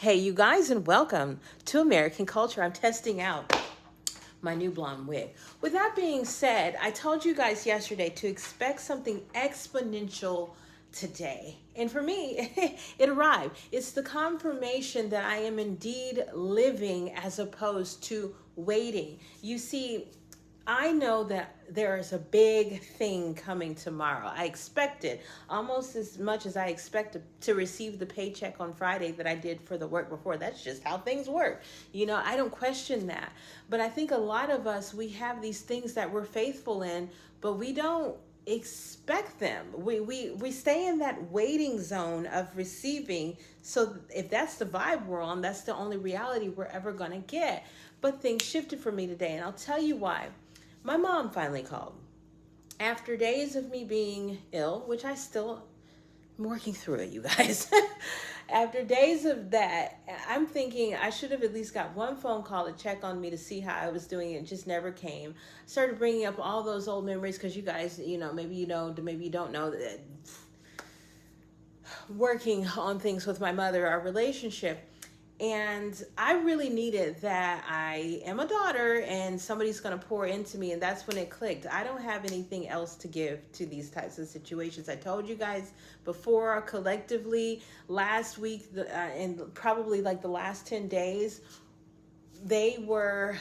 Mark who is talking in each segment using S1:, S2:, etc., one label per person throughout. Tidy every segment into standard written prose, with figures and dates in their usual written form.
S1: Hey, you guys, and welcome to American Culture. I'm testing out my new blonde wig. With that being said, I told you guys yesterday to expect something exponential today. And for me, it arrived. It's the confirmation that I am indeed living as opposed to waiting. You see, I know that there is a big thing coming tomorrow. I expect it almost as much as I expect to receive the paycheck on Friday that I did for the work before. That's just how things work. I don't question that. But I think a lot of us, we have these things that we're faithful in, but we don't expect them. We stay in that waiting zone of receiving. So if that's the vibe we're on, that's the only reality we're ever going to get. But things shifted for me today, and I'll tell you why. My mom finally called. After days of me being ill, which I still am working through it, you guys. After days of that, I'm thinking I should have at least got one phone call to check on me to see how I was doing. It just never came. Started bringing up all those old memories because you guys, maybe you know, maybe you don't know that working on things with my mother, our relationship. And I really needed that. I am a daughter and somebody's going to pour into me. And that's when it clicked. I don't have anything else to give to these types of situations. I told you guys before, collectively, last week, and probably like the last 10 days, they were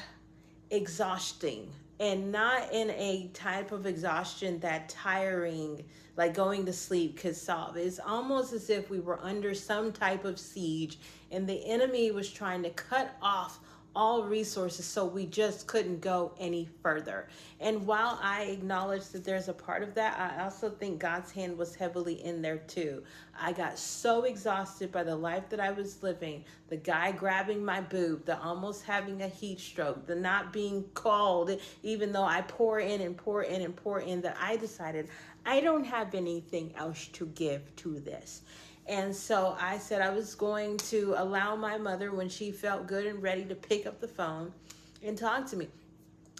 S1: exhausting, and not in a type of exhaustion that tiring, like going to sleep, could solve. It's almost as if we were under some type of siege and the enemy was trying to cut off all resources, so we just couldn't go any further. And while I acknowledge that there's a part of that, I also think God's hand was heavily in there too. I got so exhausted by the life that I was living, the guy grabbing my boob, the almost having a heat stroke, the not being called, even though I pour in and pour in and pour in, that I decided I don't have anything else to give to this. And so I said I was going to allow my mother, when she felt good and ready, to pick up the phone and talk to me.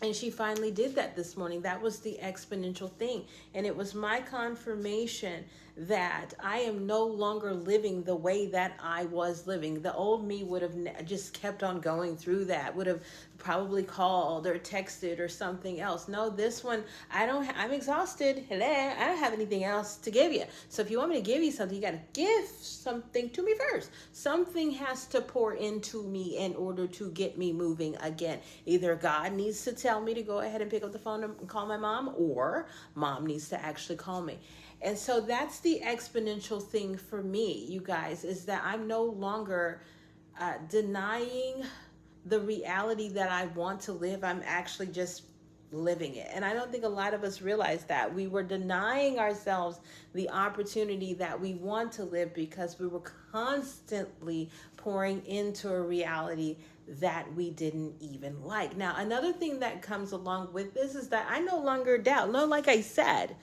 S1: And she finally did that this morning. That was the exponential thing. And it was my confirmation that I am no longer living the way that I was living. The old me would have just kept on going through that, would have probably called or texted or something else. No, this one, I'm exhausted. Hello, I don't have anything else to give you. So if you want me to give you something, you got to give something to me first. Something has to pour into me in order to get me moving again. Either God needs to tell me to go ahead and pick up the phone and call my mom, or mom needs to actually call me. And so that's the exponential thing for me, you guys, is that I'm no longer denying the reality that I want to live. I'm actually just living it. And I don't think a lot of us realize that. We were denying ourselves the opportunity that we want to live because we were constantly pouring into a reality that we didn't even like. Now, another thing that comes along with this is that I no longer doubt. No, like I said,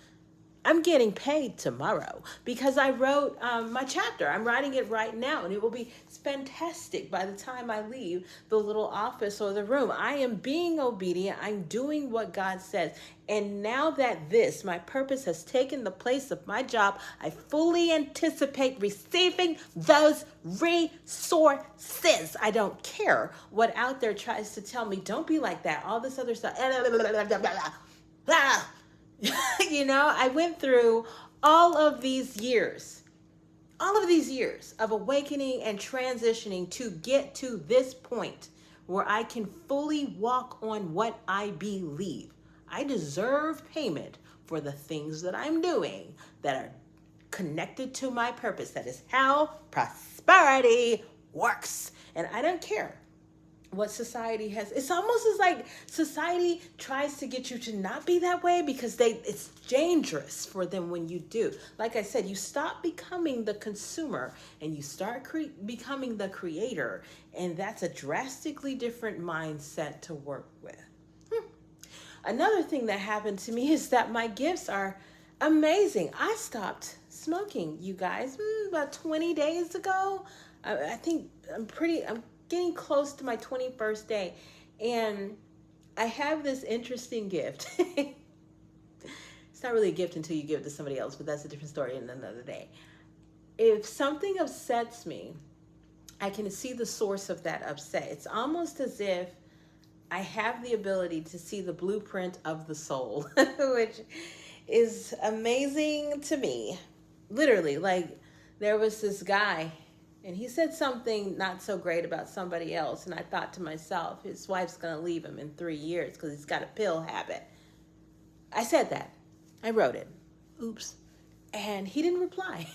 S1: I'm getting paid tomorrow because I wrote my chapter. I'm writing it right now, and it will be fantastic by the time I leave the little office or the room. I am being obedient. I'm doing what God says. And now that my purpose, has taken the place of my job, I fully anticipate receiving those resources. I don't care what out there tries to tell me. Don't be like that. All this other stuff. I went through all of these years of awakening and transitioning to get to this point where I can fully walk on what I believe. I deserve payment for the things that I'm doing that are connected to my purpose. That is how prosperity works. And I don't care what society has. It's almost as like society tries to get you to not be that way because it's dangerous for them when you do. Like I said, you stop becoming the consumer and you start becoming the creator, and that's a drastically different mindset to work with. Another thing that happened to me is that my gifts are amazing. I stopped smoking, you guys, about 20 days ago. I think I'm getting close to my 21st day, and I have this interesting gift. It's not really a gift until you give it to somebody else, but that's a different story in another day. If something upsets me, I can see the source of that upset. It's almost as if I have the ability to see the blueprint of the soul, which is amazing to me. Literally, like, there was this guy and he said something not so great about somebody else. And I thought to myself, his wife's going to leave him in 3 years because he's got a pill habit. I said that. I wrote it. Oops. And he didn't reply.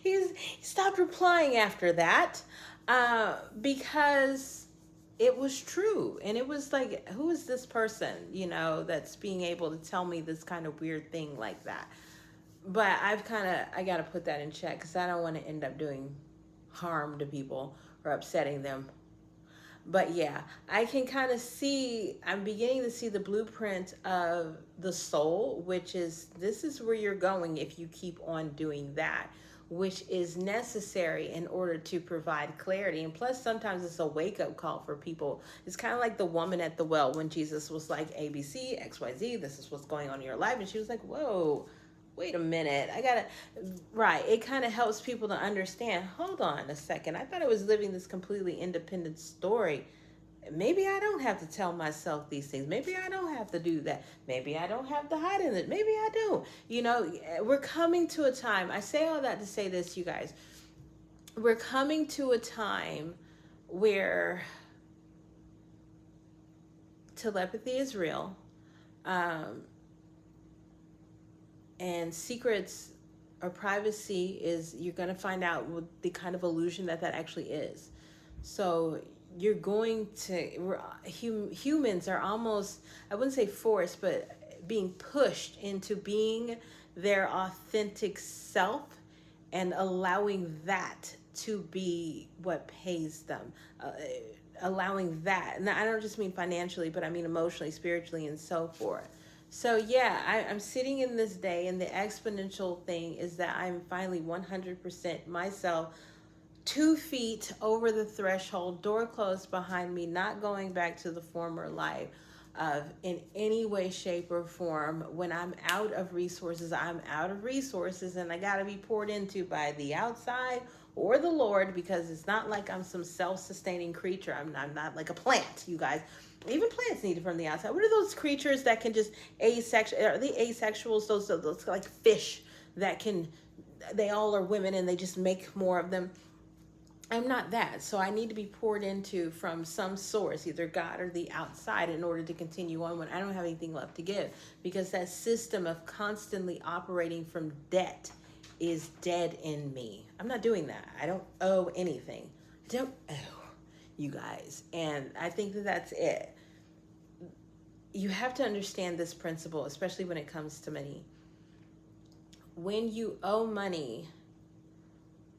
S1: He stopped replying after that because it was true. And it was like, who is this person, that's being able to tell me this kind of weird thing like that? But I got to put that in check because I don't want to end up doing harm to people or upsetting them. But yeah, I can kind of see, I'm beginning to see the blueprint of the soul, which is, this is where you're going if you keep on doing that, which is necessary in order to provide clarity. And plus, sometimes it's a wake-up call for people. It's kind of like the woman at the well when Jesus was like, ABC, XYZ, this is what's going on in your life. And she was like, whoa, wait a minute, right. It kind of helps people to understand, hold on a second. I thought I was living this completely independent story. Maybe I don't have to tell myself these things. Maybe I don't have to do that. Maybe I don't have to hide in it. Maybe I do. We're coming to a time. I say all that to say this, you guys. We're coming to a time where telepathy is real. And secrets or privacy is, you're going to find out what the kind of illusion that actually is. So you're going to, humans are almost, I wouldn't say forced, but being pushed into being their authentic self and allowing that to be what pays them. Allowing that. And I don't just mean financially, but I mean emotionally, spiritually, and so forth. So yeah, I'm sitting in this day, and the exponential thing is that I'm finally 100% myself, 2 feet over the threshold, door closed behind me, not going back to the former life of in any way, shape, or form. When I'm out of resources, I'm out of resources, and I got to be poured into by the outside or the Lord, because it's not like I'm some self-sustaining creature. I'm not like a plant, you guys. Even plants need it from the outside. What are those creatures that can just asexual? Are they asexuals? Those like fish that can, they all are women and they just make more of them. I'm not that. So I need to be poured into from some source, either God or the outside, in order to continue on when I don't have anything left to give. Because that system of constantly operating from debt is dead in me. I'm not doing that. I don't owe anything. I don't owe, you guys. And I think that that's it. You have to understand this principle, especially when it comes to money. When you owe money,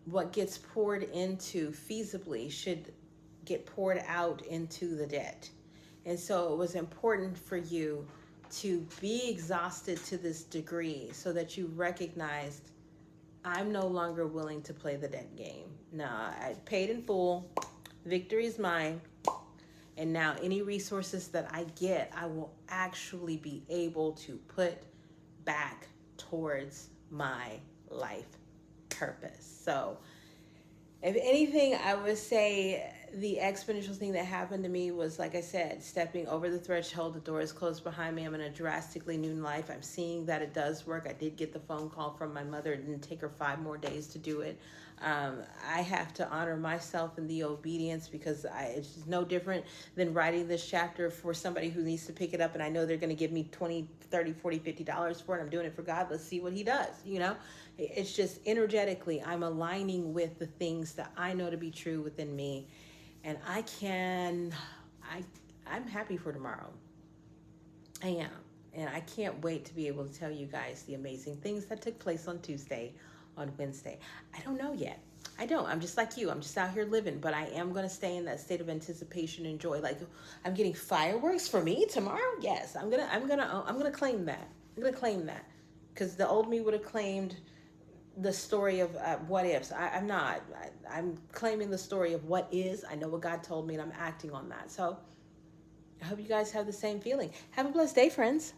S1: what gets poured into feasibly should get poured out into the debt. And so it was important for you to be exhausted to this degree so that you recognized, I'm no longer willing to play the debt game. Nah, I paid in full. Victory is mine. And now any resources that I get, I will actually be able to put back towards my life purpose. So if anything, I would say the exponential thing that happened to me was, like I said, stepping over the threshold. The door is closed behind me. I'm in a drastically new life. I'm seeing that it does work. I did get the phone call from my mother. It didn't take her 5 more days to do it. I have to honor myself in the obedience, because it's just no different than writing this chapter for somebody who needs to pick it up, and I know they're going to give me $20, $30, $40, $50 for it. I'm doing it for God. Let's see what he does, It's just energetically, I'm aligning with the things that I know to be true within me. And I'm happy for tomorrow. I am. And I can't wait to be able to tell you guys the amazing things that took place on Tuesday, on Wednesday. I don't know yet. I don't. I'm just like you. I'm just out here living, but I am going to stay in that state of anticipation and joy. Like, I'm getting fireworks for me tomorrow. Yes, I'm going to claim that. I'm going to claim that, because the old me would have claimed the story of what ifs. I'm not. I'm claiming the story of what is. I know what God told me, and I'm acting on that. So I hope you guys have the same feeling. Have a blessed day, friends.